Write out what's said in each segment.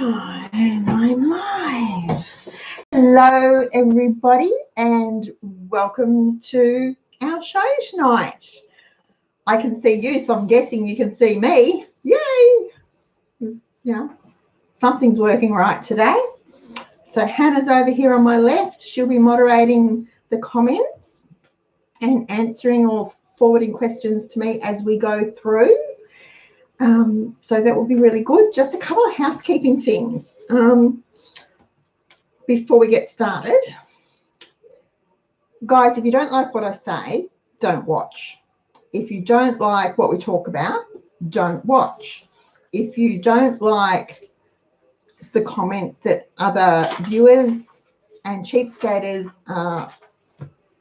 And I'm live. Hello, everybody, and welcome to our show tonight. I can see you, so I'm guessing you can see me. Yay! Yeah, something's working right today. So Hannah's over here on my left. She'll be moderating the comments and answering or forwarding questions to me as we go through. So that will be really good. Just a couple of housekeeping things before we get started. Guys, if you don't like what I say, don't watch. If you don't like what we talk about, don't watch. If you don't like the comments that other viewers and cheapskaters are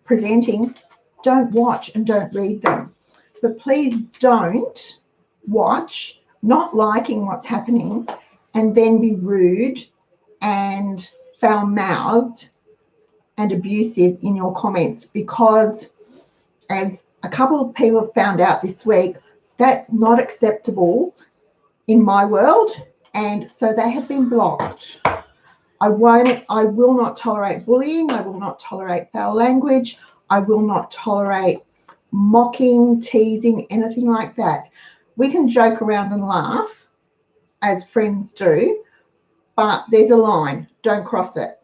presenting, don't watch and don't read them. But please don't watch not liking what's happening and then be rude and foul-mouthed and abusive in your comments, because as a couple of people have found out this week, that's not acceptable in my world, and so they have been blocked. I will not tolerate bullying. I will not tolerate foul language. I will not tolerate mocking, teasing, anything like that. We can joke around and laugh as friends do, but there's a line. Don't cross it.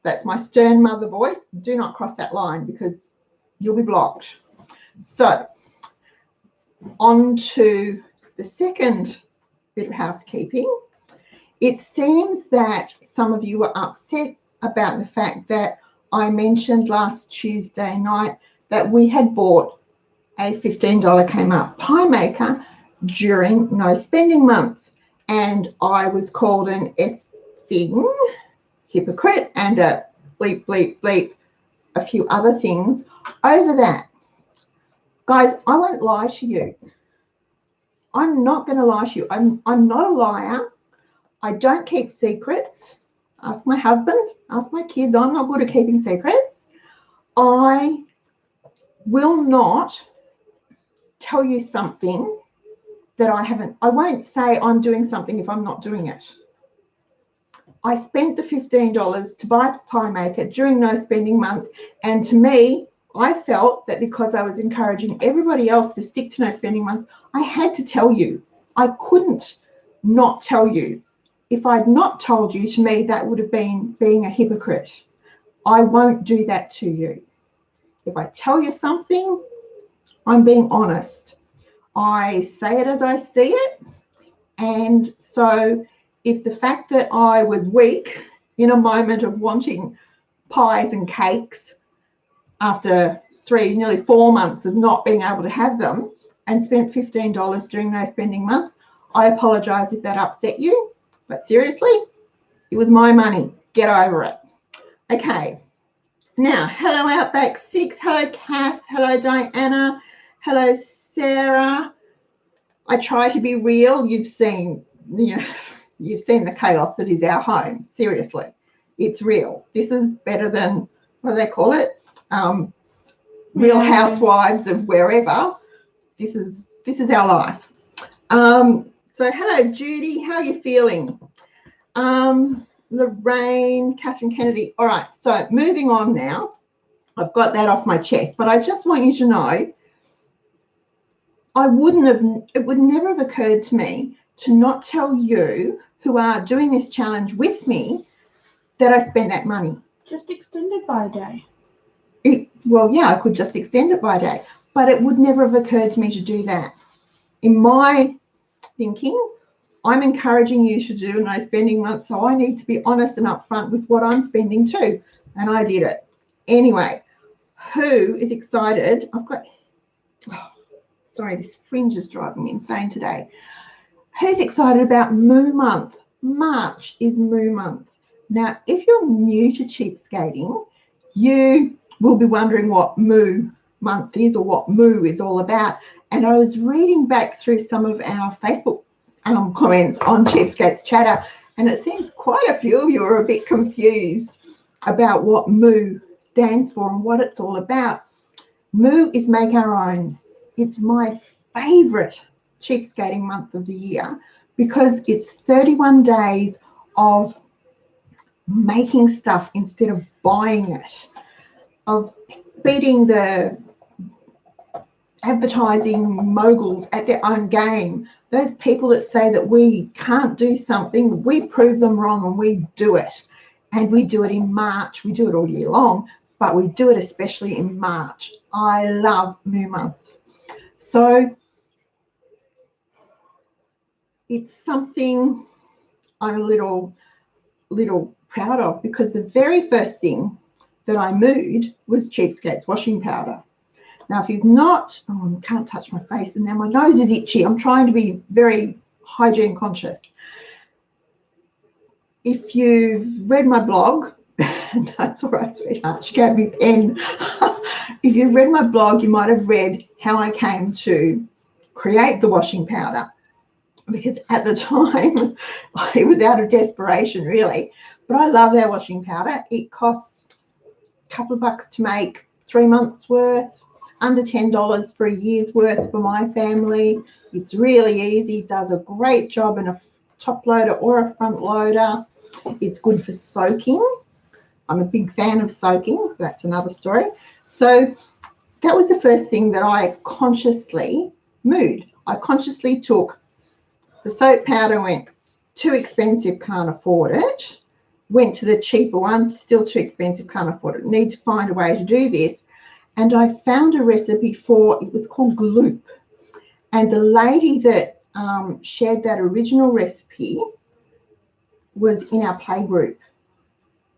That's my stern mother voice. Do not cross that line because you'll be blocked. So on to the second bit of housekeeping. It seems that some of you were upset about the fact that I mentioned last Tuesday night that we had bought a $15 Kmart pie maker during no spending month, and I was called an effing hypocrite and a bleep, bleep, bleep, a few other things over that. Guys, I won't lie to you. I'm not going to lie to you. I'm not a liar. I don't keep secrets. Ask my husband, ask my kids. I'm not good at keeping secrets. I will not tell you something that I won't say I'm doing something if I'm not doing it. I spent the $15 to buy the pie maker during no spending month, and to me, I felt that because I was encouraging everybody else to stick to no spending month, I had to tell you. I couldn't not tell you. If I'd not told you, to me, that would have been being a hypocrite. I won't do that to you. If I tell you something, I'm being honest. I say it as I see it. And so if the fact that I was weak in a moment of wanting pies and cakes after nearly 4 months of not being able to have them and spent $15 during no spending months, I apologise if that upset you. But seriously, it was my money. Get over it. Okay. Now, hello Outback 6. Hello Kath. Hello Diana. Hello Sarah. I try to be real. You've seen the chaos that is our home. Seriously, it's real. This is better than, what do they call it? Real Housewives of wherever. This is our life. So hello Judy, how are you feeling? Lorraine, Catherine Kennedy. All right, so moving on now. I've got that off my chest, but I just want you to know it would never have occurred to me to not tell you who are doing this challenge with me that I spent that money. Just extend it by a day. Well, yeah, I could just extend it by a day, but it would never have occurred to me to do that. In my thinking, I'm encouraging you to do a no spending month, so I need to be honest and upfront with what I'm spending too, and I did it. Anyway, who is excited? Sorry, this fringe is driving me insane today. Who's excited about Moo Month? March is Moo Month. Now, if you're new to cheapskating, you will be wondering what Moo Month is or what Moo is all about. And I was reading back through some of our Facebook comments on Cheapskates Chatter, and it seems quite a few of you are a bit confused about what Moo stands for and what it's all about. Moo is make our own. It's my favourite cheapskating month of the year because it's 31 days of making stuff instead of buying it, of beating the advertising moguls at their own game. Those people that say that we can't do something, we prove them wrong and we do it. And we do it in March. We do it all year long, but we do it especially in March. I love Moo Month. So it's something I'm a little proud of, because the very first thing that I mooed was Cheapskates washing powder. Now, if you've not, I can't touch my face, and now my nose is itchy. I'm trying to be very hygiene conscious. If you've read my blog, that's all right, sweetheart, she gave me a pen. If you've read my blog, you might have read how I came to create the washing powder, because at the time, it was out of desperation, really. But I love our washing powder. It costs a couple of bucks to make 3 months worth, under $10 for a year's worth for my family. It's really easy, does a great job in a top loader or a front loader. It's good for soaking. I'm a big fan of soaking. That's another story. So that was the first thing that I consciously mooed. I consciously took the soap powder, went too expensive, can't afford it. Went to the cheaper one, still too expensive, can't afford it. Need to find a way to do this. And I found a recipe for, it was called gloop. And the lady that shared that original recipe was in our play group,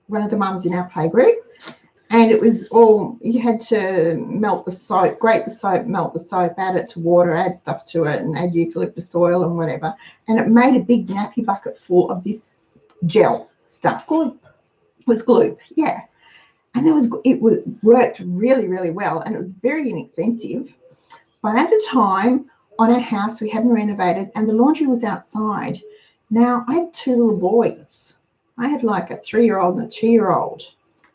one of the mums in our play group. And it was all, you had to melt the soap, grate the soap, melt the soap, add it to water, add stuff to it, and add eucalyptus oil and whatever. And it made a big nappy bucket full of this gel stuff. Gloop. It was gloop, yeah. And it worked really, really well, and it was very inexpensive. But at the time, on our house, we hadn't renovated, and the laundry was outside. Now, I had 2 little boys. I had like a 3-year-old and a 2-year-old,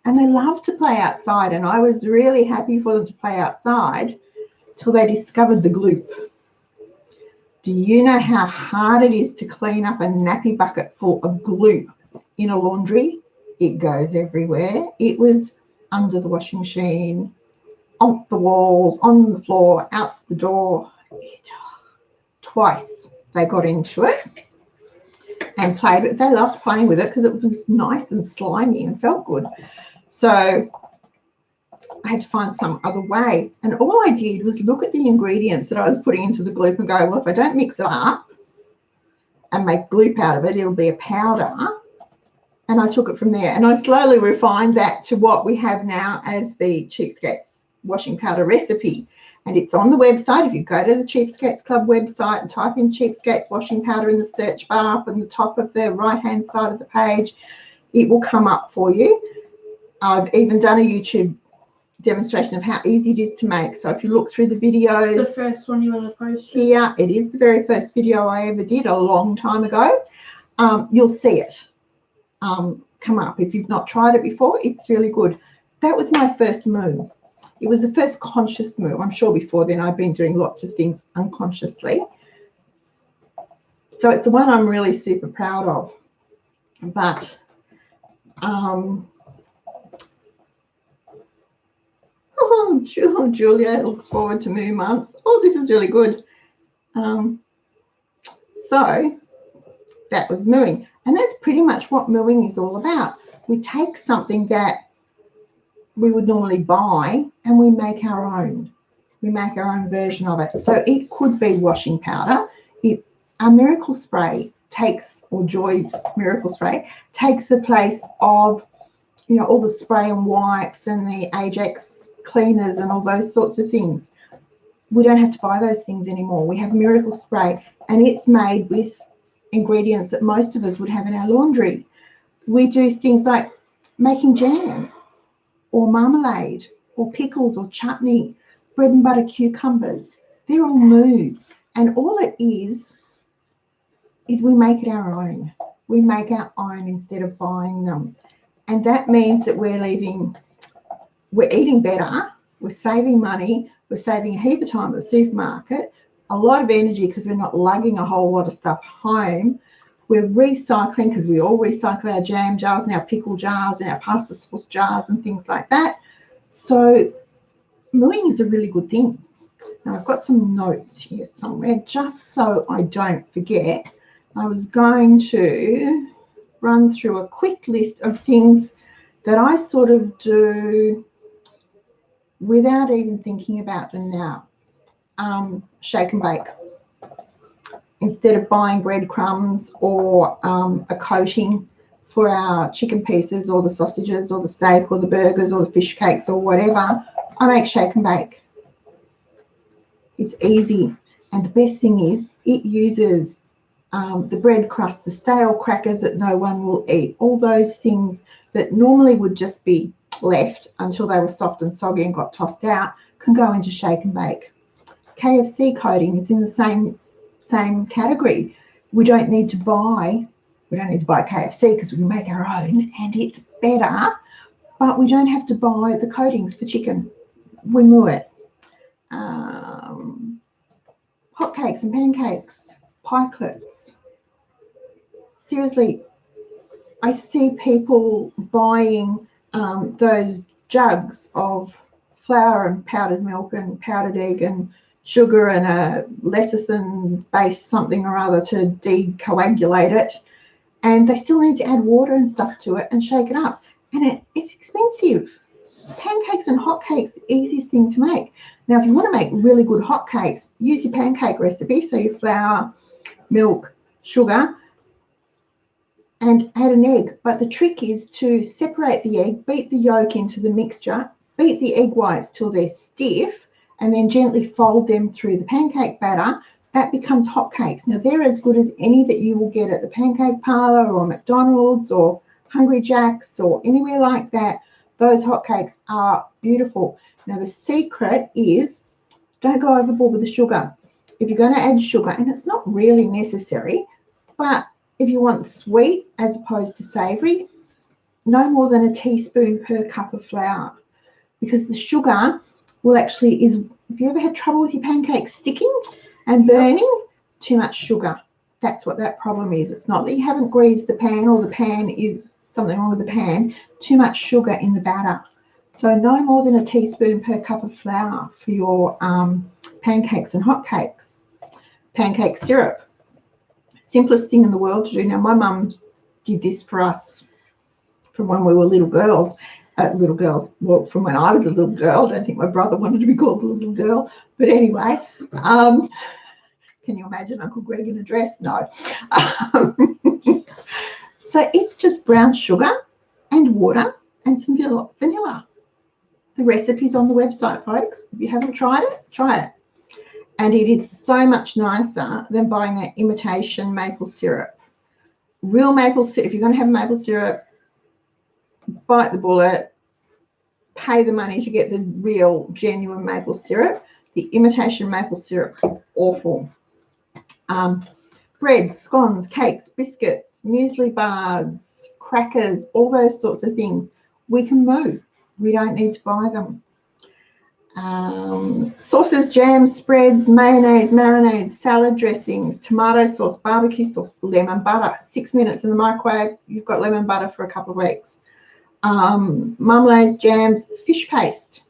and they loved to play outside, and I was really happy for them to play outside till they discovered the gloop. Do you know how hard it is to clean up a nappy bucket full of gloop in a laundry? It goes everywhere. It was under the washing machine, on the walls, on the floor, out the door. Twice they got into it and played it. They loved playing with it because it was nice and slimy and felt good. So I had to find some other way. And all I did was look at the ingredients that I was putting into the gloop and go, well, if I don't mix it up and make gloop out of it, it'll be a powder. And I took it from there, and I slowly refined that to what we have now as the Cheapskates washing powder recipe. And it's on the website. If you go to the Cheapskates Club website and type in Cheapskates washing powder in the search bar up in the top of the right-hand side of the page, it will come up for you. I've even done a YouTube demonstration of how easy it is to make. So if you look through the videos. The first one you ever posted? Here, it is the very first video I ever did a long time ago. You'll see it come up. If you've not tried it before, it's really good. That was my first moo. It was the first conscious moo. I'm sure before then I've been doing lots of things unconsciously. So it's the one I'm really super proud of. But oh, Julia looks forward to Moo Month. Oh, this is really good. So that was mooing. And that's pretty much what mooing is all about. We take something that we would normally buy and we make our own. We make our own version of it. So it could be washing powder. Our Miracle Spray takes, or Joy's Miracle Spray, takes the place of, you know, all the spray and wipes and the Ajax cleaners and all those sorts of things. We don't have to buy those things anymore. We have Miracle Spray, and it's made with ingredients that most of us would have in our laundry. We do things like making jam or marmalade or pickles or chutney, bread and butter cucumbers. They're all moos, and all it is we make it our own. We make our own instead of buying them. And that means that we're eating better, we're saving money, we're saving a heap of time at the supermarket, a lot of energy because we're not lugging a whole lot of stuff home. We're recycling because we all recycle our jam jars and our pickle jars and our pasta sauce jars and things like that. So mooing is a really good thing. Now I've got some notes here somewhere just so I don't forget. I was going to run through a quick list of things that I sort of do without even thinking about them now. Shake and bake. Instead of buying breadcrumbs or a coating for our chicken pieces or the sausages or the steak or the burgers or the fish cakes or whatever, I make shake and bake. It's easy. And the best thing is it uses the bread crust, the stale crackers that no one will eat, all those things that normally would just be left until they were soft and soggy and got tossed out can go into shake and bake. KFC coating is in the same category. We don't need to buy KFC because we can make our own and it's better, but we don't have to buy the coatings for chicken. We moo it. Hotcakes and pancakes, pikelets. Seriously, I see people buying those jugs of flour and powdered milk and powdered egg and sugar and a lecithin-based something or other to decoagulate it, and they still need to add water and stuff to it and shake it up, and it's expensive. Pancakes and hotcakes, easiest thing to make. Now, if you want to make really good hotcakes, use your pancake recipe, so your flour, milk, sugar, and add an egg. But the trick is to separate the egg, beat the yolk into the mixture, beat the egg whites till they're stiff, and then gently fold them through the pancake batter. That becomes hotcakes. Now, they're as good as any that you will get at the pancake parlor or McDonald's or Hungry Jack's or anywhere like that. Those hotcakes are beautiful. Now, the secret is don't go overboard with the sugar. If you're going to add sugar, and it's not really necessary, but if you want sweet as opposed to savoury, no more than a teaspoon per cup of flour, because the sugar will actually if you ever had trouble with your pancakes sticking and burning, too much sugar. That's what that problem is. It's not that you haven't greased the pan or the pan is something wrong with the pan, too much sugar in the batter. So no more than a teaspoon per cup of flour for your pancakes and hotcakes. Pancake syrup, simplest thing in the world to do. Now, my mum did this for us from when we were little girls. Well, from when I was a little girl. I don't think my brother wanted to be called a little girl. But anyway, can you imagine Uncle Greg in a dress? No. So it's just brown sugar and water and some vanilla. The recipe's on the website, folks. If you haven't tried it, try it. And it is so much nicer than buying that imitation maple syrup. Real maple syrup, if you're going to have maple syrup, bite the bullet, pay the money to get the real, genuine maple syrup. The imitation maple syrup is awful. Bread, scones, cakes, biscuits, muesli bars, crackers, all those sorts of things. We can moo. We don't need to buy them. Sauces, jams, spreads, mayonnaise, marinades, salad dressings, tomato sauce, barbecue sauce, lemon butter. 6 minutes in the microwave, you've got lemon butter for a couple of weeks. Marmalades, jams, fish paste.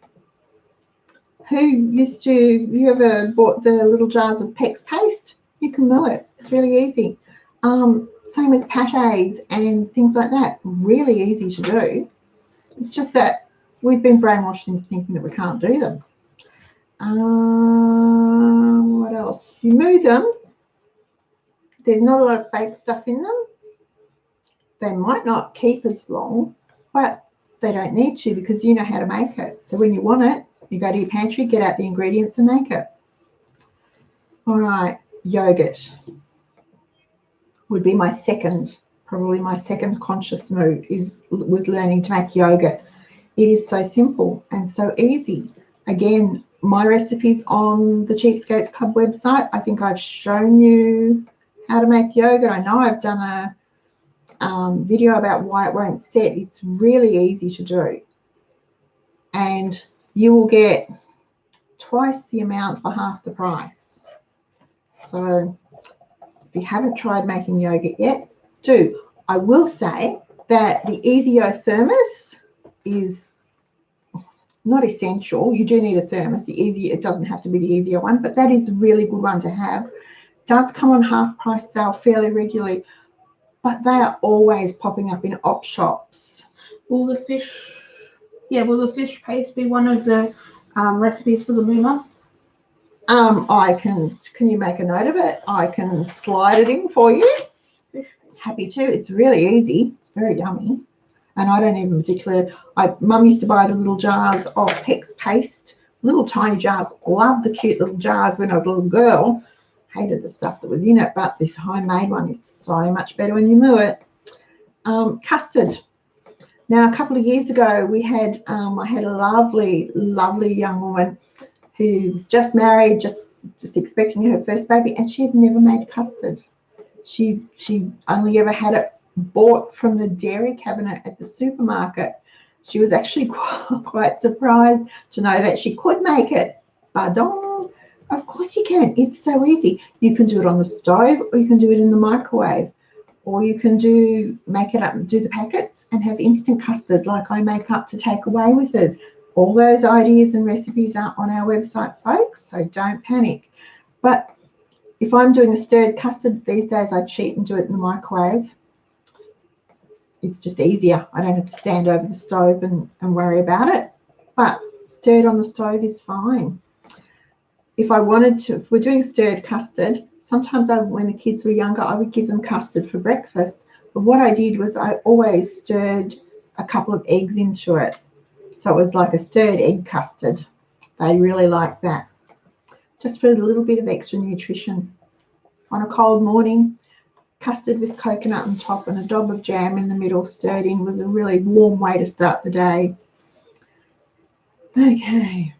You ever bought the little jars of Pex paste? You can moo it. It's really easy. Same with pâtés and things like that. Really easy to do. It's just that we've been brainwashed into thinking that we can't do them. What else? You moo them. There's not a lot of fake stuff in them. They might not keep as long, but they don't need to because you know how to make it. So when you want it, you go to your pantry, get out the ingredients and make it. All right, yogurt would be probably my second conscious move was learning to make yogurt. It is so simple and so easy. Again, my recipe's on the Cheapskates Club website. I think I've shown you how to make yogurt. I know I've done a video about why it won't set. It's really easy to do. And you will get twice the amount for half the price. So if you haven't tried making yogurt yet, do. I will say that the Easio thermos is not essential. You do need a thermos. It doesn't have to be the easier one, but that is a really good one to have. It does come on half price sale fairly regularly, but they are always popping up in op shops. Will the fish paste be one of the recipes for the Moo month? Can you make a note of it? I can slide it in for you. Happy to. It's really easy. It's very yummy. And I don't even particularly, Mum used to buy the little jars of Pex paste, little tiny jars. Loved the cute little jars when I was a little girl. Hated the stuff that was in it, but this homemade one is so much better when you moo it. Custard. Now, a couple of years ago, I had a lovely, lovely young woman who was just married, just expecting her first baby, and she had never made custard. She only ever had it bought from the dairy cabinet at the supermarket. She was actually quite surprised to know that she could make it. Pardon? Of course you can. It's so easy. You can do it on the stove, or you can do it in the microwave, or you can make it up and do the packets and have instant custard like I make up to take away with us. All those ideas and recipes are on our website, folks, so don't panic. But if I'm doing a stirred custard these days, I cheat and do it in the microwave. It's just easier. I don't have to stand over the stove and worry about it. But stirred on the stove is fine. If we're doing stirred custard, sometimes when the kids were younger, I would give them custard for breakfast. But what I did was I always stirred a couple of eggs into it. So it was like a stirred egg custard. They really like that. Just for a little bit of extra nutrition. On a cold morning, custard with coconut on top and a dob of jam in the middle stirred in was a really warm way to start the day. Okay.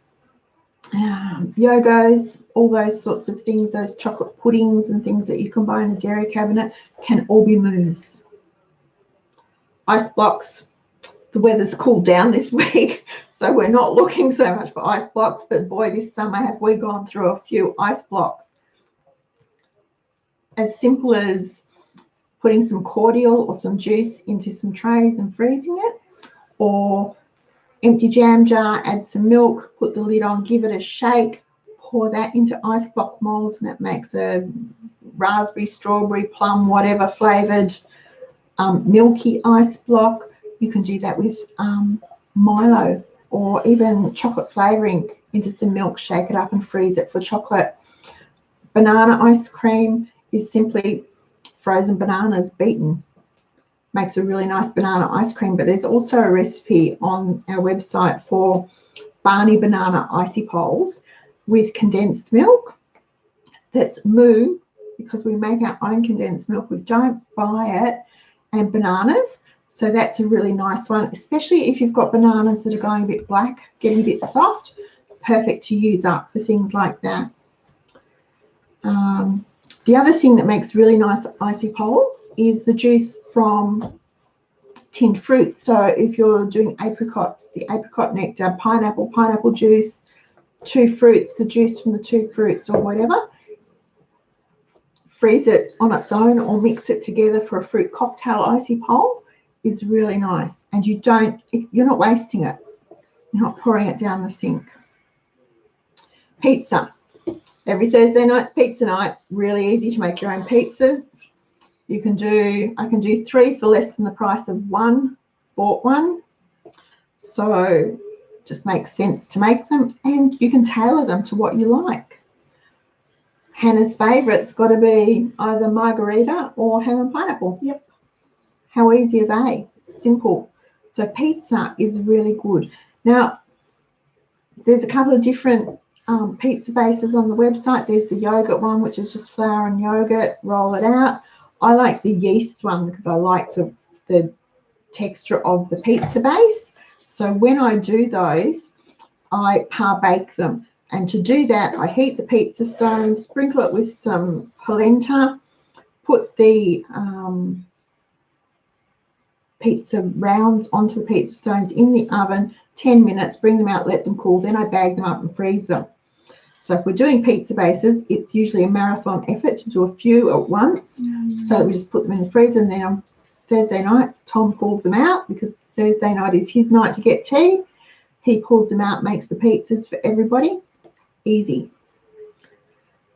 Yogos, all those sorts of things, those chocolate puddings and things that you can buy in the dairy cabinet can all be moos. Ice blocks. The weather's cooled down this week, so we're not looking so much for ice blocks, but boy, this summer have we gone through a few ice blocks. As simple as putting some cordial or some juice into some trays and freezing it, or empty jam jar, add some milk, put the lid on, give it a shake, pour that into ice block molds, and that makes a raspberry, strawberry, plum, whatever flavoured milky ice block. You can do that with Milo or even chocolate flavouring into some milk, shake it up and freeze it for chocolate. Banana ice cream is simply frozen bananas beaten. Makes a really nice banana ice cream, but there's also a recipe on our website for Barney banana icy poles with condensed milk. That's moo, because we make our own condensed milk. We don't buy it, and bananas. So that's a really nice one, especially if you've got bananas that are going a bit black, getting a bit soft. Perfect to use up for things like that. The other thing that makes really nice icy poles is the juice from tinned fruit. So if you're doing apricots, the apricot nectar, pineapple juice, two fruits, the juice from the two fruits or whatever, freeze it on its own or mix it together for a fruit cocktail icy pole is really nice. And you're not wasting it. You're not pouring it down the sink. Pizza. Every Thursday night's pizza night. Really easy to make your own pizzas. I can do 3 for less than the price of 1 bought one. So just makes sense to make them, and you can tailor them to what you like. Hannah's favourite's got to be either margarita or ham and pineapple. Yep. How easy are they? Simple. So pizza is really good. Now, there's a couple of different pizza bases on the website. There's the yogurt one, which is just flour and yogurt, roll it out. I like the yeast one because I like the texture of the pizza base. So when I do those, I par bake them. And to do that, I heat the pizza stone, sprinkle it with some polenta, put the pizza rounds onto the pizza stones in the oven, 10 minutes, bring them out, let them cool. Then I bag them up and freeze them. So if we're doing pizza bases, it's usually a marathon effort to do a few at once. So we just put them in the freezer, and then on Thursday nights, Tom pulls them out because Thursday night is his night to get tea. He pulls them out, makes the pizzas for everybody. Easy.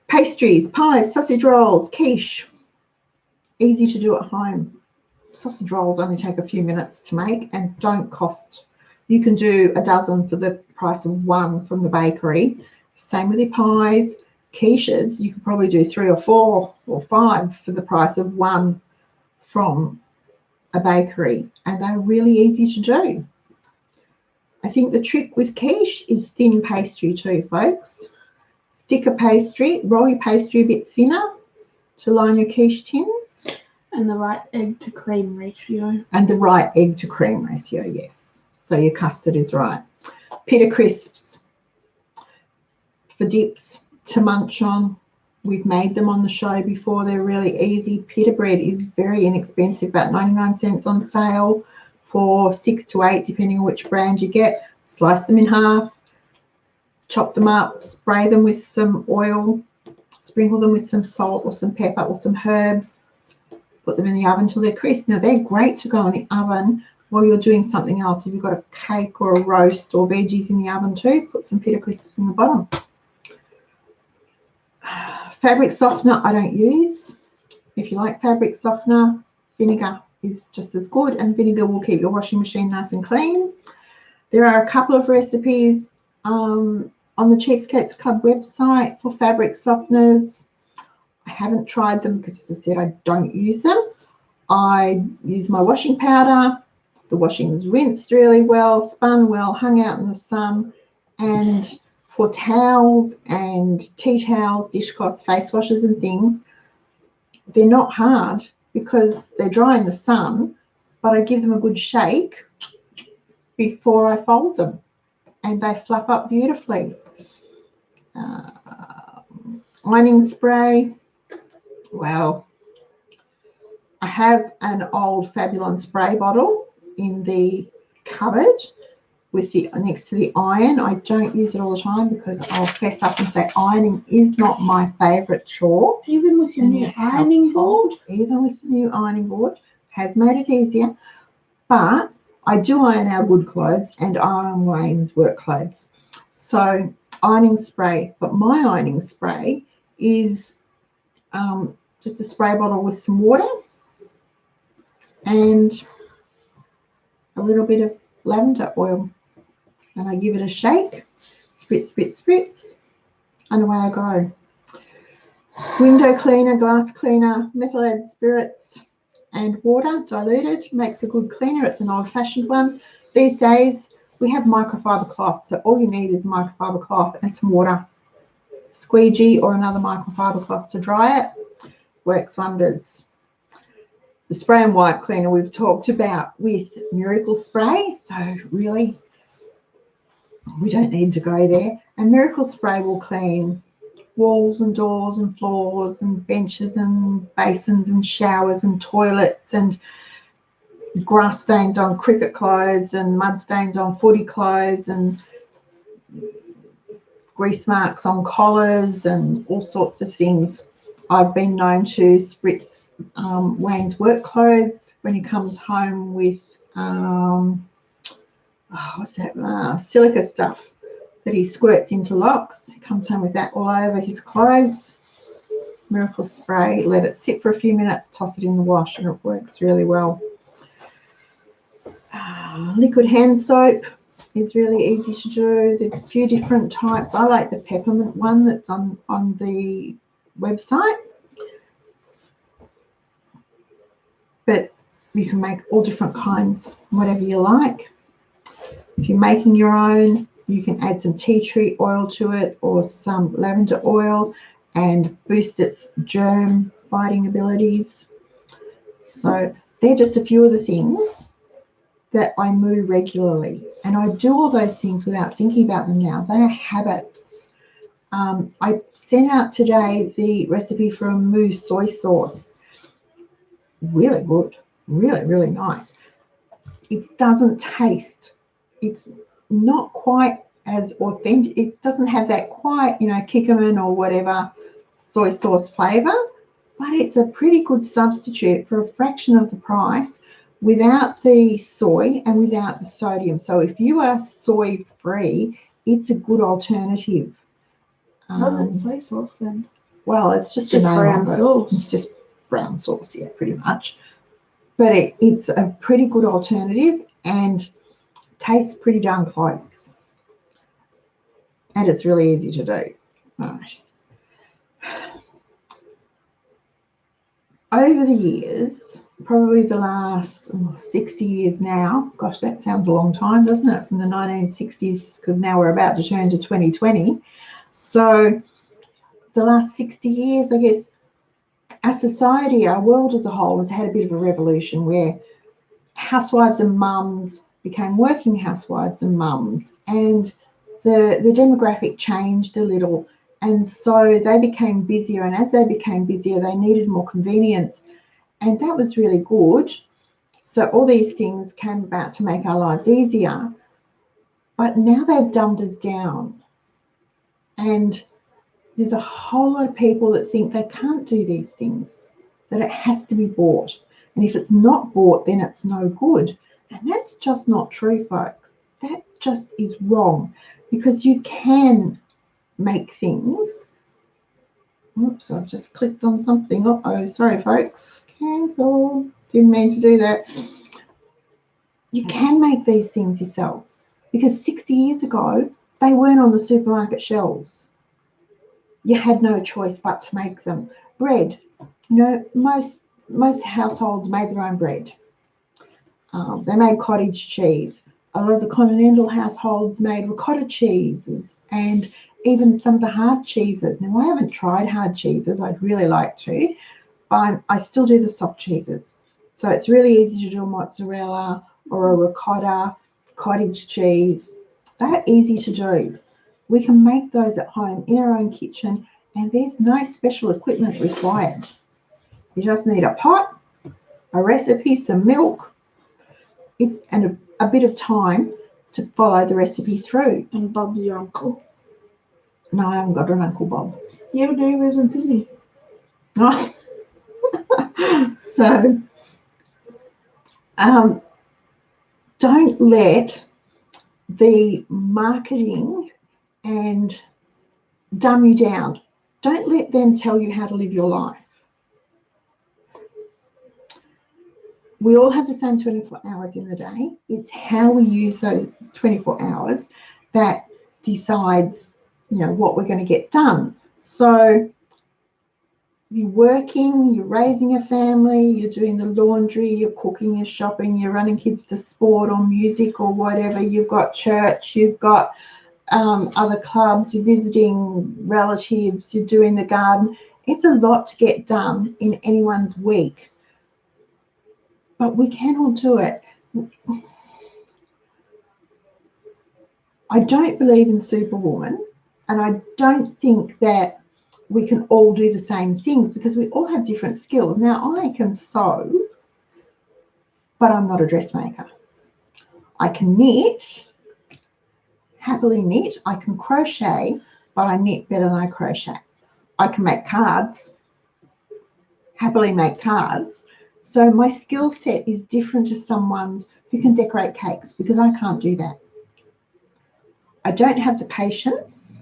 Pastries, pies, sausage rolls, quiche. Easy to do at home. Sausage rolls only take a few minutes to make and don't cost. You can do a dozen for the price of one from the bakery. Same with your pies. Quiches, you could probably do 3 or 4 or 5 for the price of one from a bakery, and they're really easy to do. I think the trick with quiche is thin pastry too, folks. Thicker pastry, roll your pastry a bit thinner to line your quiche tins. And the right egg to cream ratio. And the right egg to cream ratio, yes. So your custard is right. Pita crisps for dips to munch on. We've made them on the show before. They're really easy. Pita bread is very inexpensive, about 99 cents on sale for 6 to 8, depending on which brand you get. Slice them in half, chop them up, spray them with some oil, sprinkle them with some salt or some pepper or some herbs, put them in the oven till they're crisp. Now, they're great to go in the oven while you're doing something else. If you've got a cake or a roast or veggies in the oven too, put some pita crisps in the bottom. Fabric softener I don't use. If you like fabric softener, vinegar is just as good, and vinegar will keep your washing machine nice and clean. There are a couple of recipes on the Cheapskates Club website for fabric softeners. I haven't tried them because, as I said, I don't use them. I use my washing powder. The washing is rinsed really well, spun well, hung out in the sun. And for towels and tea towels, dishcloths, face washers and things, they're not hard because they're dry in the sun, but I give them a good shake before I fold them, and they fluff up beautifully. Ironing spray, well, I have an old Fabulon spray bottle in the cupboard with the next to the iron. I don't use it all the time because I'll fess up and say ironing is not my favourite chore. Even with your new ironing board? Even with the new ironing board, has made it easier. But I do iron our good clothes and iron Wayne's work clothes. So ironing spray, but my ironing spray is just a spray bottle with some water and a little bit of lavender oil. And I give it a shake, spritz, spritz, spritz, and away I go. Window cleaner, glass cleaner, methylated spirits and water diluted makes a good cleaner. It's an old-fashioned one. These days we have microfiber cloth, so all you need is microfiber cloth and some water. Squeegee or another microfiber cloth to dry it works wonders. The spray and wipe cleaner we've talked about with Miracle Spray, so really we don't need to go there. And Miracle Spray will clean walls and doors and floors and benches and basins and showers and toilets and grass stains on cricket clothes and mud stains on footy clothes and grease marks on collars and all sorts of things. I've been known to spritz Wayne's work clothes when he comes home with silica stuff that he squirts into locks. He comes home with that all over his clothes. Miracle Spray, let it sit for a few minutes, toss it in the wash, and it works really well. Liquid hand soap is really easy to do. There's a few different types. I like the peppermint one that's on the website, but you can make all different kinds, whatever you like. If you're making your own, you can add some tea tree oil to it or some lavender oil and boost its germ fighting abilities. So they're just a few of the things that I moo regularly, and I do all those things without thinking about them now. They are habits. I sent out today the recipe for a moo soy sauce. Really good, really, really nice. It doesn't taste, it's not quite as authentic. It doesn't have that quite, Kikkoman or whatever soy sauce flavour, but it's a pretty good substitute for a fraction of the price without the soy and without the sodium. So if you are soy free, it's a good alternative. What's it soy sauce then? Well, it's just brown sauce. It's just brown sauce, yeah, pretty much. But it's a pretty good alternative and tastes pretty darn close. And it's really easy to do. All right. Over the years, probably the last 60 years now, gosh, that sounds a long time, doesn't it? From the 1960s, because now we're about to turn to 2020. So the last 60 years, I guess, our society, our world as a whole has had a bit of a revolution where housewives and mums became working housewives and mums, and the demographic changed a little, and so they became busier, and as they became busier they needed more convenience, and that was really good. So all these things came about to make our lives easier, but now they've dumbed us down, and there's a whole lot of people that think they can't do these things, that it has to be bought. And if it's not bought, then it's no good. And that's just not true, folks. That just is wrong, because you can make things. Oops, I've just clicked on something. Uh-oh, sorry, folks. Cancel. Didn't mean to do that. You can make these things yourselves, because 60 years ago, they weren't on the supermarket shelves. You had no choice but to make them. Bread, most households made their own bread. They made cottage cheese. A lot of the continental households made ricotta cheeses, and even some of the hard cheeses. Now, I haven't tried hard cheeses. I'd really like to, but I still do the soft cheeses. So it's really easy to do a mozzarella or a ricotta, cottage cheese. They're easy to do. We can make those at home in our own kitchen, and there's no special equipment required. You just need a pot, a recipe, some milk, and a bit of time to follow the recipe through. And Bob's your uncle? No, I haven't got an Uncle Bob. Yeah, but he lives in Sydney. Oh. So, don't let the marketing and dumb you down. Don't let them tell you how to live your life. We all have the same 24 hours in the day. It's how we use those 24 hours that decides, what we're going to get done. So you're working, you're raising a family, you're doing the laundry, you're cooking, you're shopping, you're running kids to sport or music or whatever. You've got church, you've got other clubs, you're visiting relatives, you're doing the garden. It's a lot to get done in anyone's week, but we can all do it. I don't believe in Superwoman, and I don't think that we can all do the same things, because we all have different skills. Now, I can sew, but I'm not a dressmaker. I can knit, happily knit. I can crochet, but I knit better than I crochet. I can make cards, happily make cards. So my skill set is different to someone's who can decorate cakes, because I can't do that. I don't have the patience,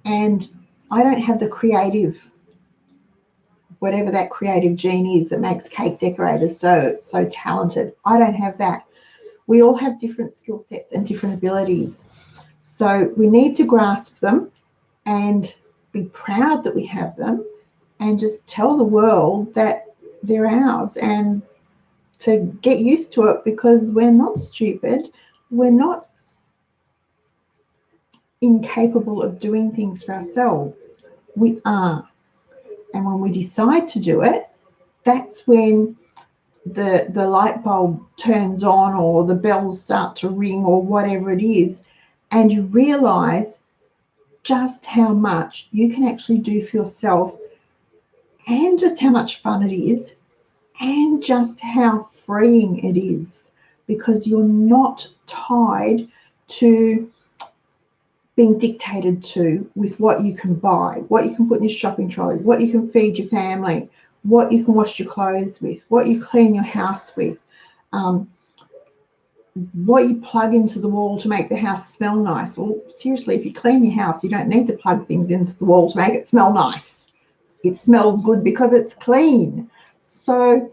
and I don't have the creative, whatever that creative gene is that makes cake decorators so talented. I don't have that. We all have different skill sets and different abilities. So we need to grasp them and be proud that we have them, and just tell the world that they're ours, and to get used to it, because we're not stupid. We're not incapable of doing things for ourselves. We are. And when we decide to do it, that's when the light bulb turns on, or the bells start to ring, or whatever it is, and you realize just how much you can actually do for yourself, and just how much fun it is, and just how freeing it is, because you're not tied to being dictated to with what you can buy, what you can put in your shopping trolley, what you can feed your family, what you can wash your clothes with, what you clean your house with, what you plug into the wall to make the house smell nice. Well, seriously, if you clean your house, you don't need to plug things into the wall to make it smell nice. It smells good because it's clean. So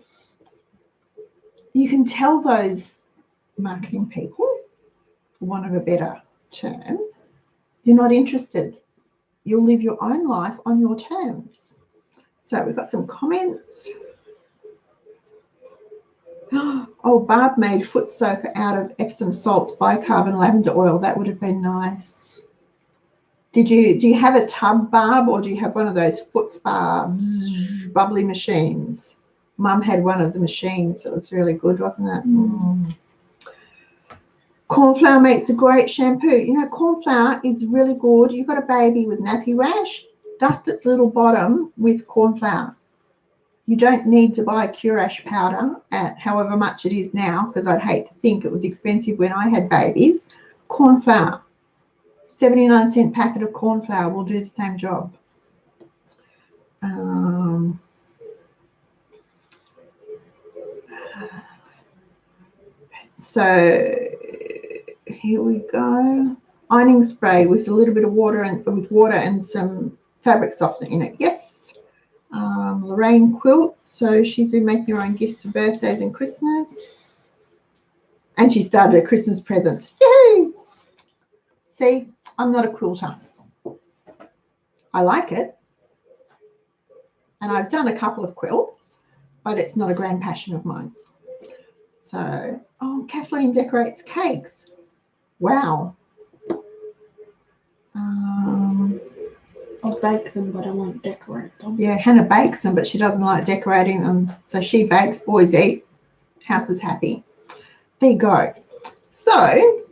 you can tell those marketing people, for want of a better term, you're not interested. You'll live your own life on your terms. So we've got some comments. Oh, Barb made foot soap out of Epsom salts, bicarbonate, lavender oil. That would have been nice. Do you have a tub, Barb, or do you have one of those foot spa bubbly machines? Mum had one of the machines. It was really good, wasn't it? Mm. Corn flour makes a great shampoo. You know, corn flour is really good. You've got a baby with nappy rash, dust its little bottom with corn flour. You don't need to buy Curash powder at however much it is now, because I'd hate to think it was expensive when I had babies. Corn flour, 79-cent packet of corn flour will do the same job. So here we go. Ironing spray with a little bit of water and some fabric softener in it. Yes. Lorraine quilts, so she's been making her own gifts for birthdays and Christmas, and she started her Christmas presents. Yay! See, I'm not a quilter. I like it, and I've done a couple of quilts, but it's not a grand passion of mine. So, oh, Kathleen decorates cakes. Wow. I'll bake them, but I won't decorate them. Yeah, Hannah bakes them, but she doesn't like decorating them. So she bakes, boys eat, house is happy. There you go. So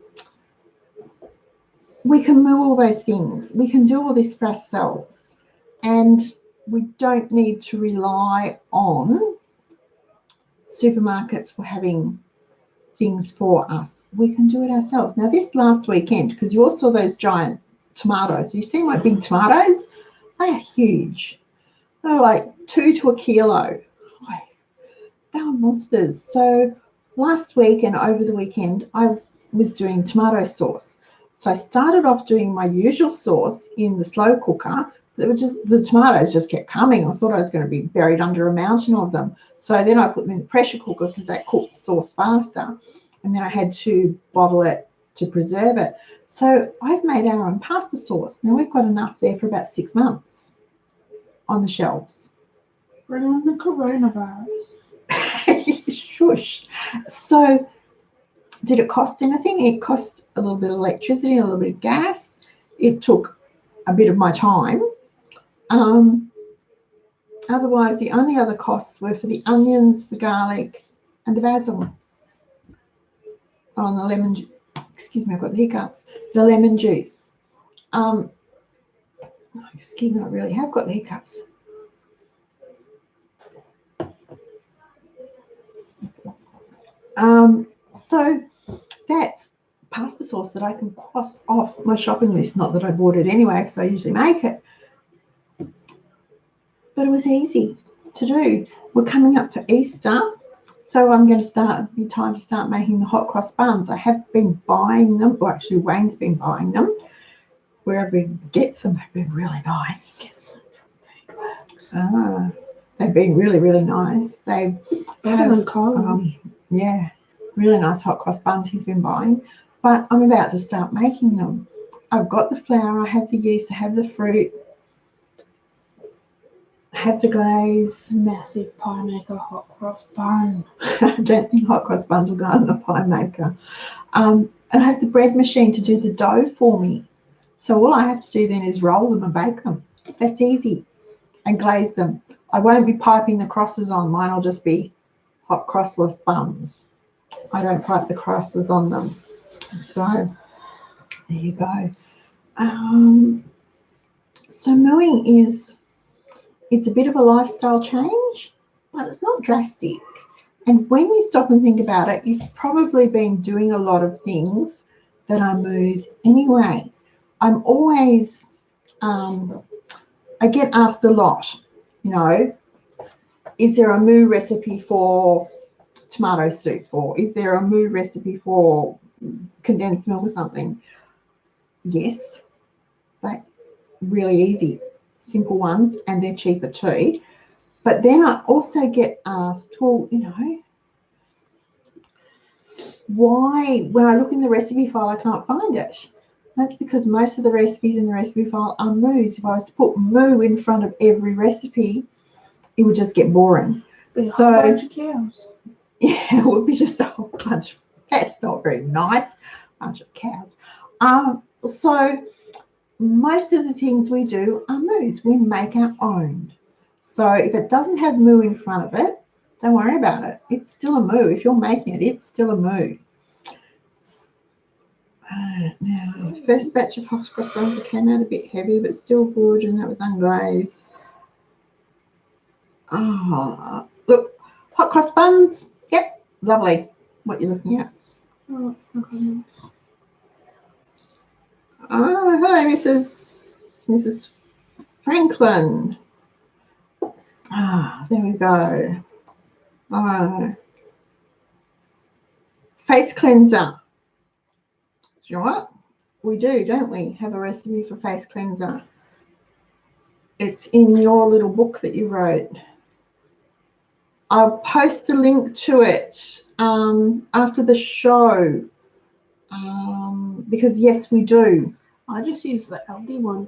we can moo all those things. We can do all this for ourselves. And we don't need to rely on supermarkets for having things for us. We can do it ourselves. Now, this last weekend, because you all saw those giant tomatoes. You see my big tomatoes? They are huge. They're like 2 to a kilo. They are monsters. So last week and over the weekend, I was doing tomato sauce. So I started off doing my usual sauce in the slow cooker. The tomatoes just kept coming. I thought I was going to be buried under a mountain of them. So then I put them in the pressure cooker because they cook the sauce faster. And then I had to bottle it to preserve it. So I've made our own pasta sauce. Now we've got enough there for about 6 months on the shelves. Bring on the coronavirus. Shush. So did it cost anything? It cost a little bit of electricity, a little bit of gas. It took a bit of my time. Otherwise, the only other costs were for the onions, the garlic, and the basil. On the lemon, excuse me, I've got the hiccups. The lemon juice. Excuse me, I really have got the hiccups. So that's pasta sauce that I can cross off my shopping list. Not that I bought it anyway, because I usually make it. But it was easy to do. We're coming up for Easter, so I'm going to be time to start making the hot cross buns. I have been buying them, or actually Wayne's been buying them. Wherever he gets them, they've been really nice. They've been really, really nice. They've better than Colin. Yeah, really nice hot cross buns he's been buying. But I'm about to start making them. I've got the flour, I have the yeast, I have the fruit, I have the glaze. Massive pie maker hot cross bun. I don't think hot cross buns will go on the pie maker. And I have the bread machine to do the dough for me. So all I have to do then is roll them and bake them. That's easy. And glaze them. I won't be piping the crosses on. Mine will just be hot crossless buns. I don't pipe the crosses on them. So there you go. So mooing it's a bit of a lifestyle change, but it's not drastic. And when you stop and think about it, you've probably been doing a lot of things that are moos anyway. I'm always, I get asked a lot, you know, is there a moo recipe for tomato soup, or is there a moo recipe for condensed milk or something? Yes, like really easy, simple ones, and they're cheaper too. But then I also get asked, well, you know, why, when I look in the recipe file, I can't find it? That's because most of the recipes in the recipe file are moos. If I was to put moo in front of every recipe, it would just get boring. Be a whole bunch of cows. Yeah, it would be just a whole bunch. That's not very nice. Bunch of cows. So most of the things we do are moos. We make our own. So if it doesn't have moo in front of it, don't worry about it. It's still a moo. If you're making it, it's still a moo. Now, the first batch of hot cross buns came out a bit heavy, but still good, and that was unglazed. Ah, look, hot cross buns. Yep, lovely. What you're looking at? Oh, okay. Oh, hello, Mrs. Franklin. Ah, there we go. Face cleanser. Do you know what? We do, don't we? Have a recipe for face cleanser. It's in your little book that you wrote. I'll post a link to it after the show. Because yes, we do. I just use the Aldi one.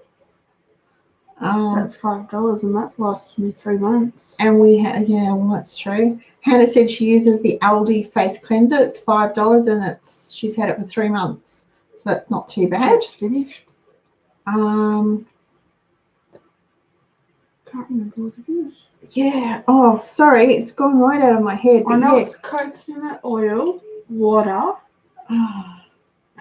That's $5, and that's lasted me 3 months. And we have, yeah, well, that's true. Hannah said she uses the Aldi face cleanser. It's $5, and she's had it for 3 months, so that's not too bad. It's finished. Can't remember what it is. Yeah. Oh, sorry, it's gone right out of my head. I know yes. it's coconut oil, water.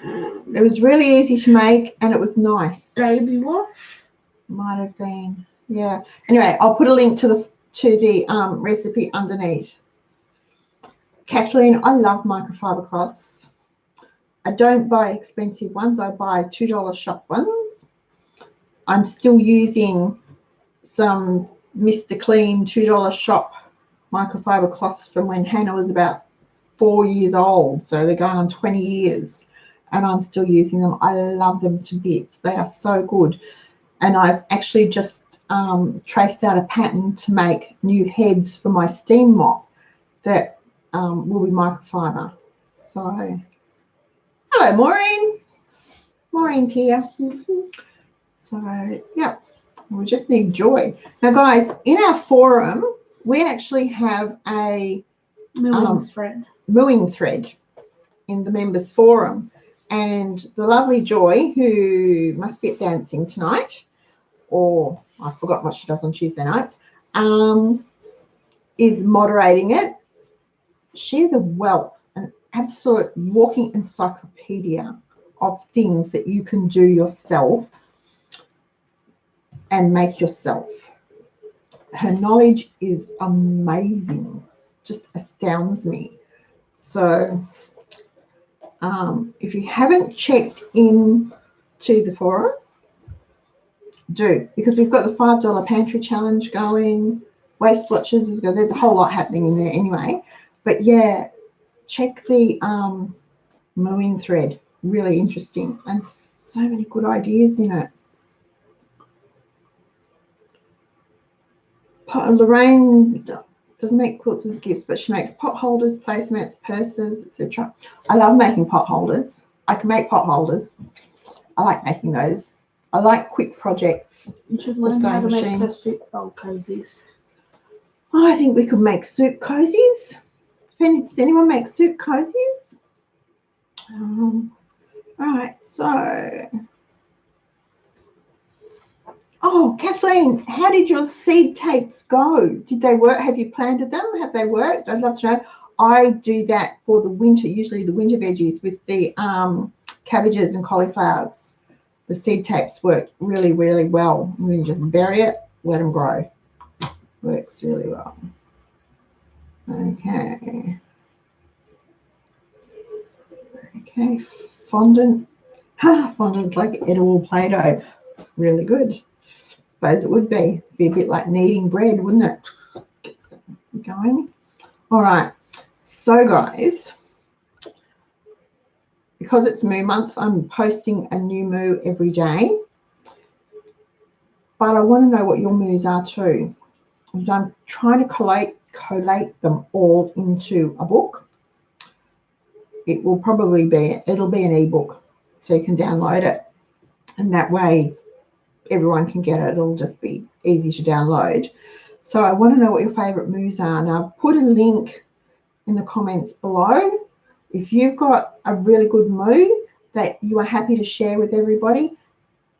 It was really easy to make, and it was nice. Baby wash. Might have been. Yeah. Anyway, I'll put a link to the recipe underneath. Kathleen, I love microfiber cloths. I don't buy expensive ones. I buy $2 shop ones. I'm still using some Mr. Clean $2 shop microfiber cloths from when Hannah was about 4 years old. So they're going on 20 years, and I'm still using them. I love them to bits. They are so good. And I've actually just traced out a pattern to make new heads for my steam mop that will be microfiber. So, hello, Maureen. Maureen's here. So, yeah, we just need joy. Now, guys, in our forum, we actually have a MOOing thread in the members forum. And the lovely Joy, who must be at dancing tonight, or I forgot what she does on Tuesday nights, is moderating it. She's a wealth, an absolute walking encyclopedia of things that you can do yourself and make yourself. Her knowledge is amazing, just astounds me. So if you haven't checked in to the forum, do, because we've got the $5 pantry challenge going. Waste Watchers is good. There's a whole lot happening in there anyway. But yeah, check the MOOing thread. Really interesting, and so many good ideas in it. Lorraine doesn't make quilts as gifts, but she makes pot holders, placemats, purses, etc. I love making pot holders. I can make pot holders. I like making those. I like quick projects. You should learn how to make the soup bowl cozies. Oh, I think we could make soup cozies. Does anyone make soup cozies? All right, so. Oh, Kathleen, how did your seed tapes go? Did they work? Have you planted them? Have they worked? I'd love to know. I do that for the winter, usually the winter veggies with the cabbages and cauliflowers. The seed tapes work really, really well. And then you just bury it, let them grow. Works really well. Okay. Okay, fondant. Fondant's like edible Play-Doh. Really good. Suppose it would be. Be a bit like kneading bread, wouldn't it? Going. All right. So, guys, because it's Moo Month, I'm posting a new moo every day. But I want to know what your moos are too, because I'm trying to collate them all into a book. It will probably be, it'll be an ebook, so you can download it, and that way everyone can get it. It'll just be easy to download. So I want to know what your favorite moos are. Now, I've put a link in the comments below. If you've got a really good moo that you are happy to share with everybody,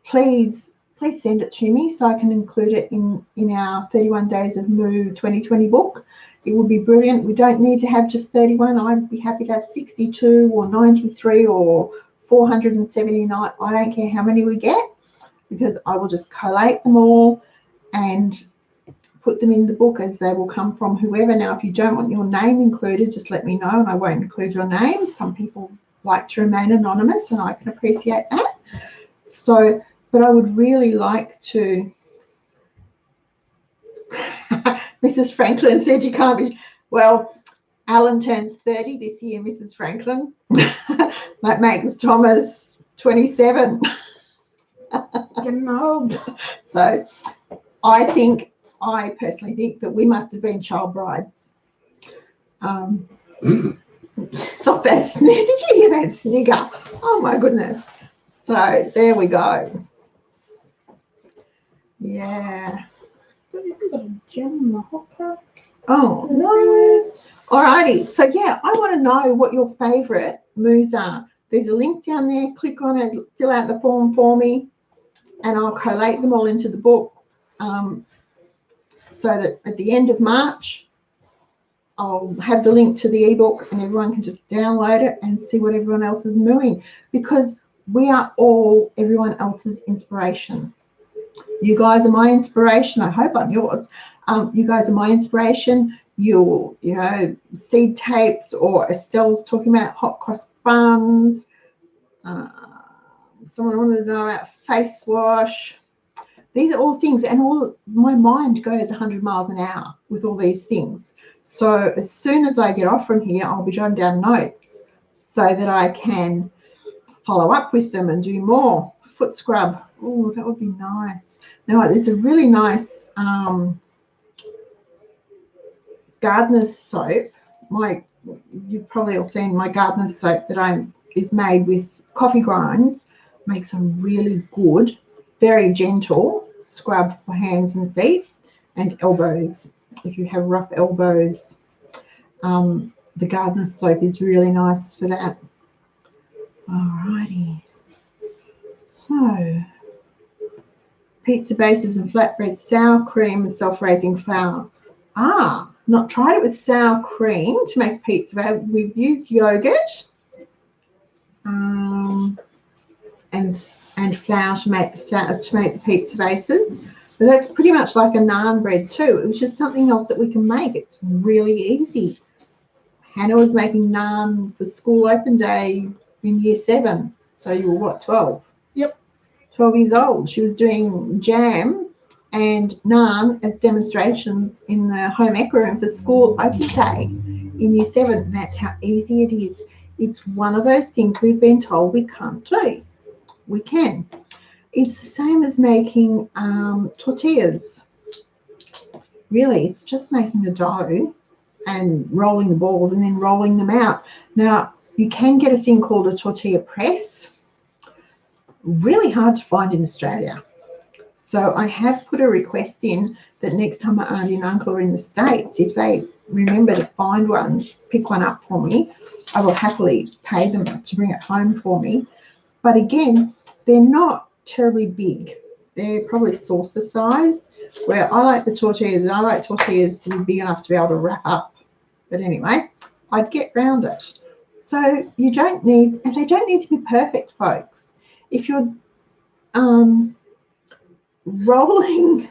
please send it to me so I can include it in our 31 Days of Moo 2020 book. It would be brilliant. We don't need to have just 31. I'd be happy to have 62 or 93 or 479. I don't care how many we get, because I will just collate them all and put them in the book as they will come from whoever. Now, if you don't want your name included, just let me know and I won't include your name. Some people like to remain anonymous and I can appreciate that. So, but I would really like to. Mrs. Franklin said you can't be. Well, Alan turns 30 this year, Mrs. Franklin. That makes Thomas 27. Getting old. So I personally think that we must have been child brides. Stop that snigger. Did you hear that snigger? Oh my goodness. So there we go. Yeah. I've got a gem in my hot pack. Oh no. Alrighty. So yeah, I want to know what your favourite moos are. There's a link down there. Click on it, fill out the form for me, and I'll collate them all into the book. So that at the end of March, I'll have the link to the ebook and everyone can just download it and see what everyone else is mooing, because we are all everyone else's inspiration. You guys are my inspiration. I hope I'm yours. You guys are my inspiration. You know, seed tapes, or Estelle's talking about hot cross buns. Someone wanted to know about face wash. These are all things, and all my mind goes 100 miles an hour with all these things. So as soon as I get off from here, I'll be jotting down notes so that I can follow up with them and do more. Foot scrub. Oh, that would be nice. Now, it's a really nice gardener's soap. You've probably all seen my gardener's soap that is made with coffee grinds. Makes a really good, very gentle scrub for hands and feet and elbows. If you have rough elbows, the gardener's soap is really nice for that. Alrighty. So, pizza bases and flatbread, sour cream and self-raising flour. Not tried it with sour cream to make pizza. We've used yogurt and flour to make the pizza bases. But that's pretty much like a naan bread too. It was just something else that we can make. It's really easy. Hannah was making naan for school open day in year 7. So you were what, 12? Yep. 12 years old. She was doing jam and naan as demonstrations in the home ec room for school open day in year 7. And that's how easy it is. It's one of those things we've been told we can't do. We can. It's the same as making tortillas. Really, it's just making the dough and rolling the balls and then rolling them out. Now, you can get a thing called a tortilla press. Really hard to find in Australia. So I have put a request in that next time my auntie and uncle are in the States, if they remember to find one, pick one up for me, I will happily pay them to bring it home for me. But again, they're not terribly big. They're probably saucer sized, where I like tortillas to be big enough to be able to wrap up. But anyway, I'd get round it. So you don't need, and they don't need to be perfect, folks. If you're rolling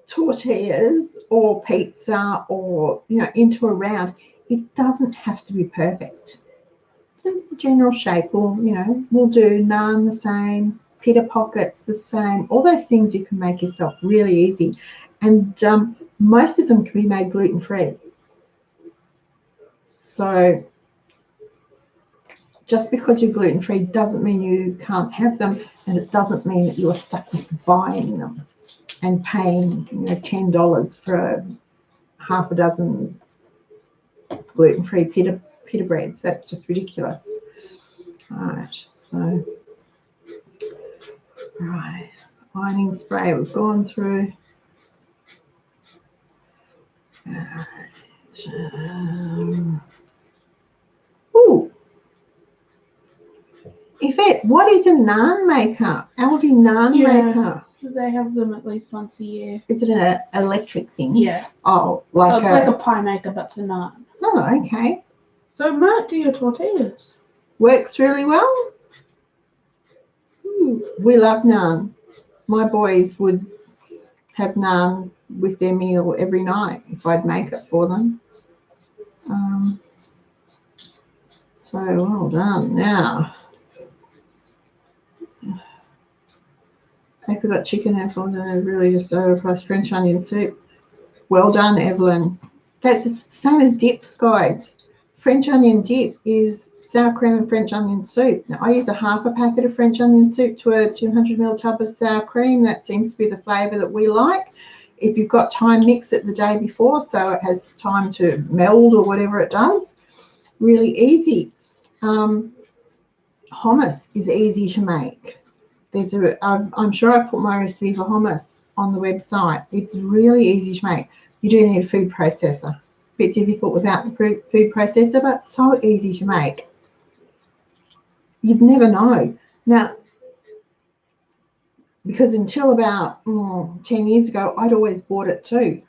tortillas or pizza or into a round, it doesn't have to be perfect. It just the general shape. We'll do naan the same, pita pockets the same. All those things you can make yourself really easy. And most of them can be made gluten-free. So just because you're gluten-free doesn't mean you can't have them, and it doesn't mean that you're stuck with buying them and paying $10 for half a dozen gluten-free pita breads. That's just ridiculous. All right, so right, ironing spray we've gone through. Ooh, Yvette, what is a naan maker? Aldi naan maker? They have them at least once a year. Is it an electric thing? Yeah. Oh, So it's like a pie maker, but for naan. Oh, okay. So it might do your tortillas. Works really well. We love naan. My boys would have naan with their meal every night if I'd make it for them. So well done. Now, apricot chicken and really just overpriced French onion soup. Well done, Evelyn. That's the same as dips, guys. French onion dip is sour cream and French onion soup. Now, I use a half a packet of French onion soup to a 200ml tub of sour cream. That seems to be the flavour that we like. If you've got time, mix it the day before so it has time to meld or whatever it does. Really easy. Hummus is easy to make. I'm sure I put my recipe for hummus on the website. It's really easy to make. You do need a food processor. A bit difficult without the food processor, but so easy to make. You'd never know. Now, because until about 10 years ago, I'd always bought it too.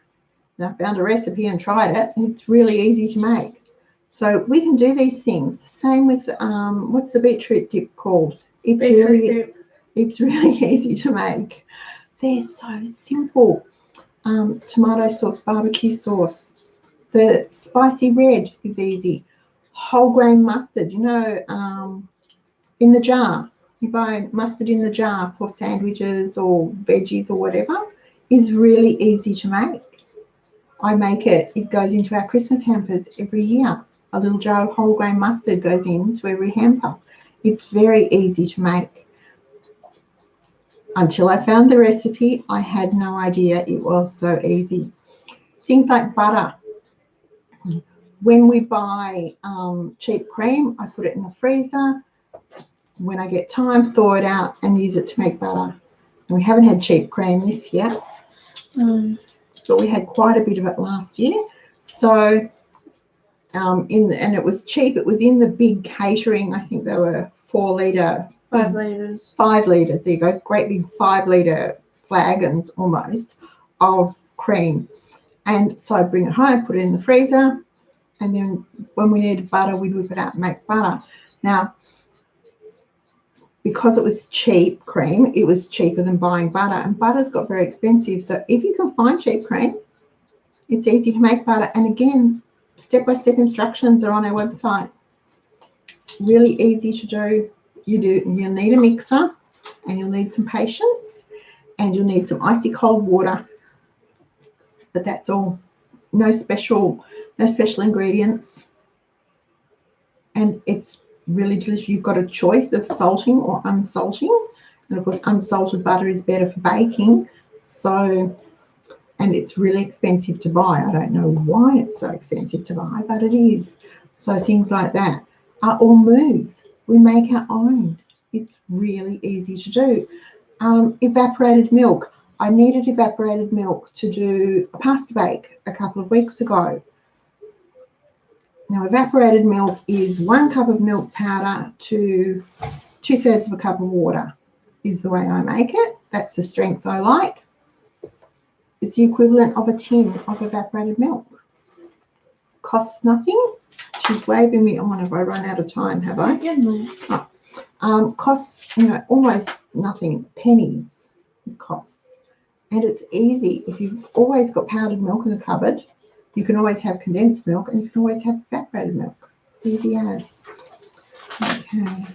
And I found a recipe and tried it, and it's really easy to make. So we can do these things. The same with, what's the beetroot dip called? It's really easy to make. They're so simple. Tomato sauce, barbecue sauce. The spicy red is easy. Whole grain mustard, in the jar. You buy mustard in the jar for sandwiches or veggies or whatever. Is really easy to make. I make it. It goes into our Christmas hampers every year. A little jar of whole grain mustard goes into every hamper. It's very easy to make. Until I found the recipe, I had no idea it was so easy. Things like butter. When we buy cheap cream, I put it in the freezer. When I get time, thaw it out and use it to make butter. And we haven't had cheap cream this year, but we had quite a bit of it last year. So, and it was cheap. It was in the big catering. I think they were 4 litre. 5 litres. 5 litres. There you go. Great big 5 litre flagons almost of cream. And so I'd bring it home, put it in the freezer, and then when we needed butter, we'd whip it out and make butter. Now, because it was cheap cream, it was cheaper than buying butter, and butter's got very expensive. So if you can find cheap cream, it's easy to make butter. And again, step-by-step instructions are on our website. Really easy to do. You'll need a mixer, and you'll need some patience, and you'll need some icy cold water. But that's all. No special ingredients. And it's really delicious. You've got a choice of salting or unsalting. And of course, unsalted butter is better for baking. So, and it's really expensive to buy. I don't know why it's so expensive to buy, but it is. So things like that are all MOOs. We make our own. It's really easy to do. Evaporated milk. I needed evaporated milk to do a pasta bake a couple of weeks ago. Now, evaporated milk is 1 cup of milk powder to 2/3 of a cup of water is the way I make it. That's the strength I like. It's the equivalent of a tin of evaporated milk. Costs nothing. She's waving me on. Have I run out of time? Have I? Costs, almost nothing. Pennies it costs. And it's easy. If you've always got powdered milk in the cupboard, you can always have condensed milk, and you can always have evaporated milk. Easy as. Okay.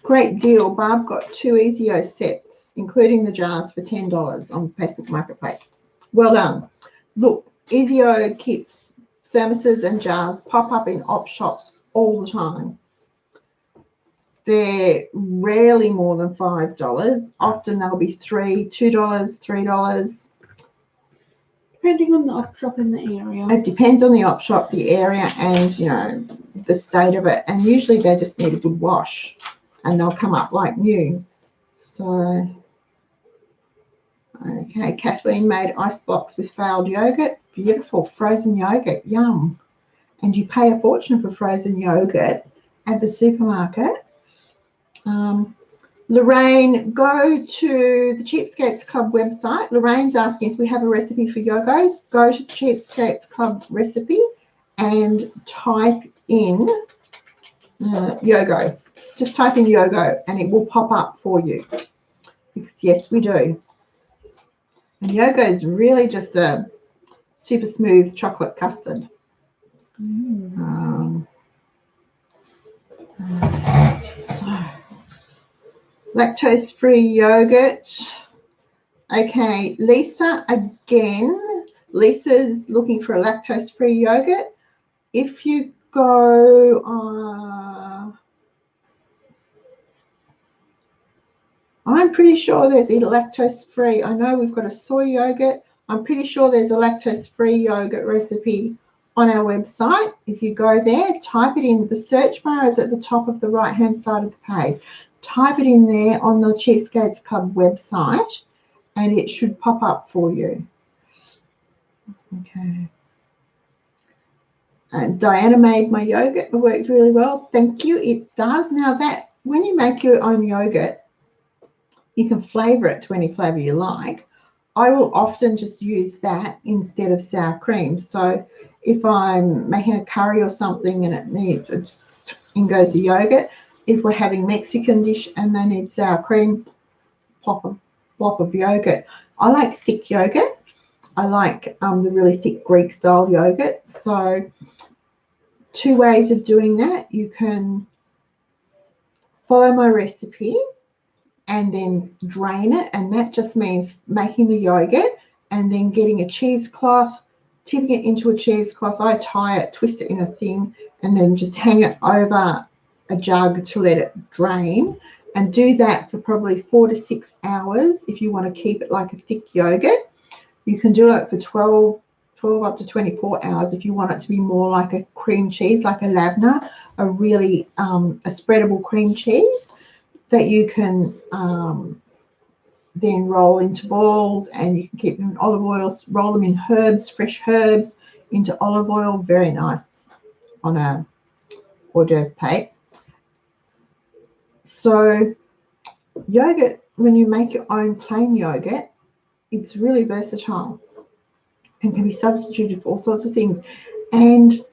Great deal. Barb got 2 Easio sets, including the jars, for $10 on Facebook Marketplace. Well done. Look, Easio kits, thermoses and jars pop up in op shops all the time. They're rarely more than $5. Often they'll be $2, $3. Depending on the op shop in the area. It depends on the op shop, the area, and you know, the state of it. And usually they just need a good wash and they'll come up like new. So, okay, Kathleen made icebox with failed yogurt. Beautiful. Frozen yogurt. Yum. And you pay a fortune for frozen yogurt at the supermarket. Lorraine, go to the Cheapskates Club website. Lorraine's asking if we have a recipe for yogos. Go to the Cheapskates Club recipe and type in yogo. Just type in yogo and it will pop up for you. Because yes, we do. And yoga is really just a super smooth chocolate custard. Lactose-free yogurt. Okay, Lisa, again, Lisa's looking for a lactose-free yogurt. If you go, I'm pretty sure there's a lactose-free. I know we've got a soy yogurt. I'm pretty sure there's a lactose-free yogurt recipe on our website. If you go there, type it in. The search bar is at the top of the right-hand side of the page. Type it in there on the Cheapskates Club website and it should pop up for you. Okay. And Diana made my yogurt. It worked really well. Thank you. It does. Now that when you make your own yogurt, you can flavour it to any flavour you like. I will often just use that instead of sour cream. So if I'm making a curry or something and it needs, in goes the yogurt. If we're having Mexican dish and they need sour cream, plop a block of yogurt. I like thick yogurt. I like the really thick Greek style yogurt. So 2 ways of doing that. You can follow my recipe and then drain it, and that just means making the yogurt and then getting a cheesecloth, tipping it into a cheesecloth. I tie it, twist it in a thing, and then just hang it over a jug to let it drain, and do that for probably 4 to 6 hours. If you want to keep it like a thick yogurt, you can do it for 12 up to 24 hours if you want it to be more like a cream cheese, like a labna, a really a spreadable cream cheese that you can then roll into balls, and you can keep them in olive oil, roll them in herbs, fresh herbs into olive oil. Very nice on a hors d'oeuvre plate. So yogurt, when you make your own plain yogurt, it's really versatile and can be substituted for all sorts of things. And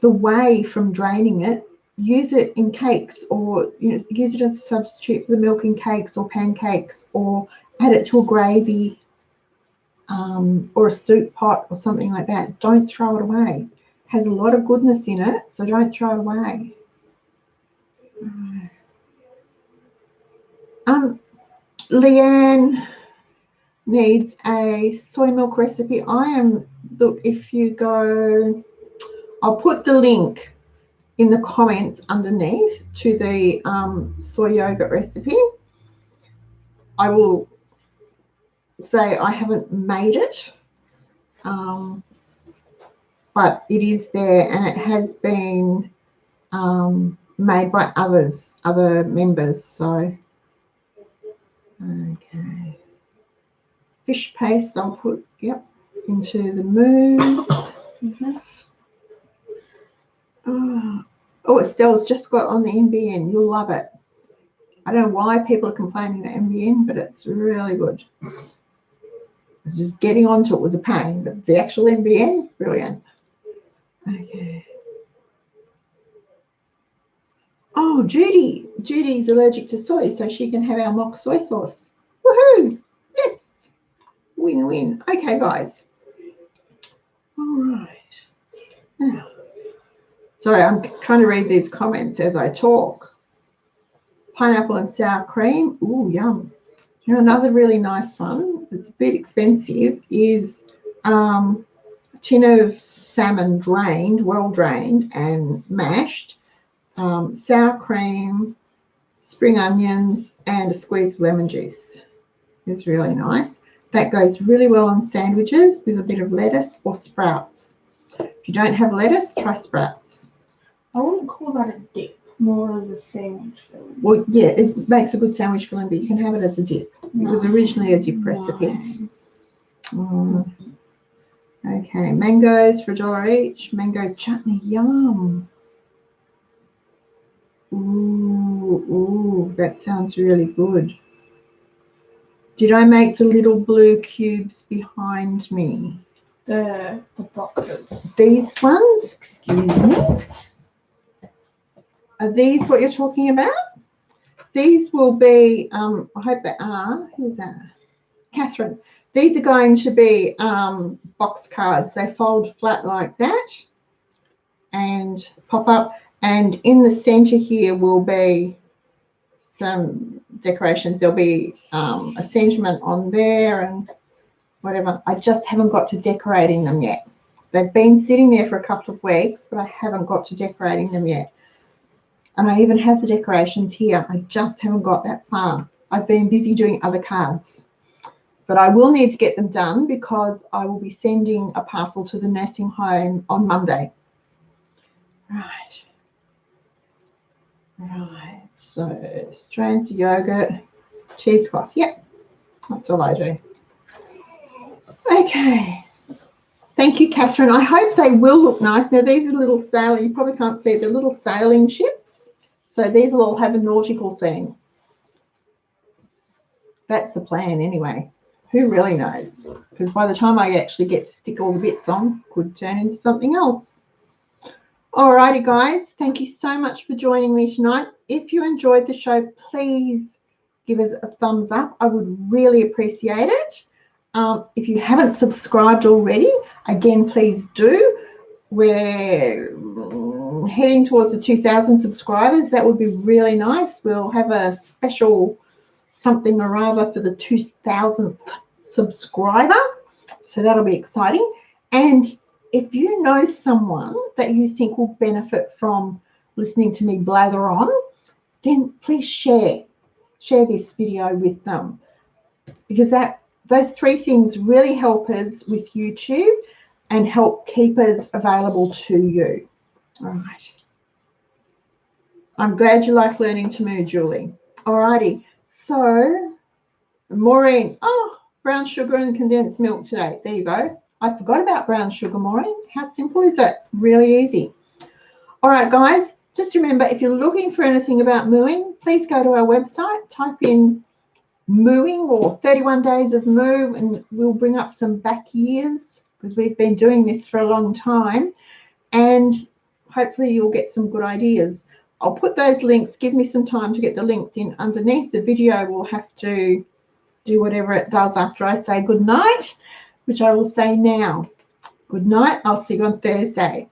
the way from draining it, use it in cakes, or use it as a substitute for the milk in cakes or pancakes, or add it to a gravy or a soup pot or something like that. Don't throw it away. It has a lot of goodness in it, so don't throw it away. Leanne needs a soy milk recipe. Look, if you go, I'll put the link in the comments underneath to the soy yogurt recipe. I will say I haven't made it, but it is there, and it has been made by other members. So, okay. Fish paste I'll put, into the mousse. Oh, Estelle's just got on the MBN. You'll love it. I don't know why people are complaining about MBN, but it's really good. Just getting onto it was a pain, but the actual MBN, brilliant. Okay. Oh, Judy's allergic to soy, so she can have our mock soy sauce. Woohoo! Yes! Win-win. Okay, guys. All right. Now, sorry, I'm trying to read these comments as I talk. Pineapple and sour cream. Ooh, yum. You know, another really nice one that's a bit expensive is a tin of salmon drained, well drained and mashed, sour cream, spring onions, and a squeeze of lemon juice. It's really nice. That goes really well on sandwiches with a bit of lettuce or sprouts. If you don't have lettuce, try sprouts. I wouldn't call that a dip, more as a sandwich filling. Well, yeah, it makes a good sandwich filling, but you can have it as a dip. It was originally a dip recipe. Okay, mangoes for $1 each. Mango chutney, yum. Ooh, that sounds really good. Did I make the little blue cubes behind me? The boxes. These ones, excuse me. Are these what you're talking about? These will be, I hope they are. Who's that? Catherine. These are going to be box cards. They fold flat like that and pop up. And in the center here will be some decorations. There'll be a sentiment on there and whatever. I just haven't got to decorating them yet. They've been sitting there for a couple of weeks, but I haven't got to decorating them yet. And I even have the decorations here. I just haven't got that far. I've been busy doing other cards. But I will need to get them done because I will be sending a parcel to the nursing home on Monday. Right. Right. So strands of yogurt, cheesecloth. Yep. That's all I do. Okay. Thank you, Catherine. I hope they will look nice. Now, these are little sailing, you probably can't see, they're little sailing ships. So these will all have a nautical theme. That's the plan anyway. Who really knows? Because by the time I actually get to stick all the bits on, could turn into something else. Alrighty, guys. Thank you so much for joining me tonight. If you enjoyed the show, please give us a thumbs up. I would really appreciate it. If you haven't subscribed already, again, please do. We're heading towards the 2,000 subscribers. That would be really nice. We'll have a special something or other for the 2,000th subscriber. So that'll be exciting. And if you know someone that you think will benefit from listening to me blather on, then please share this video with them, because those three things really help us with YouTube and help keep us available to you. All right. I'm glad you like learning to moo, Julie. All righty. So, Maureen, brown sugar and condensed milk today. There you go. I forgot about brown sugar, Maureen. How simple is it? Really easy. All right, guys, just remember, if you're looking for anything about mooing, please go to our website, type in MOOing or 31 days of moo, and we'll bring up some back years because we've been doing this for a long time, and hopefully you'll get some good ideas. I'll put those links. Give me some time to get the links in underneath. The video will have to do whatever it does after I say good night, which I will say now. Good night. I'll see you on Thursday.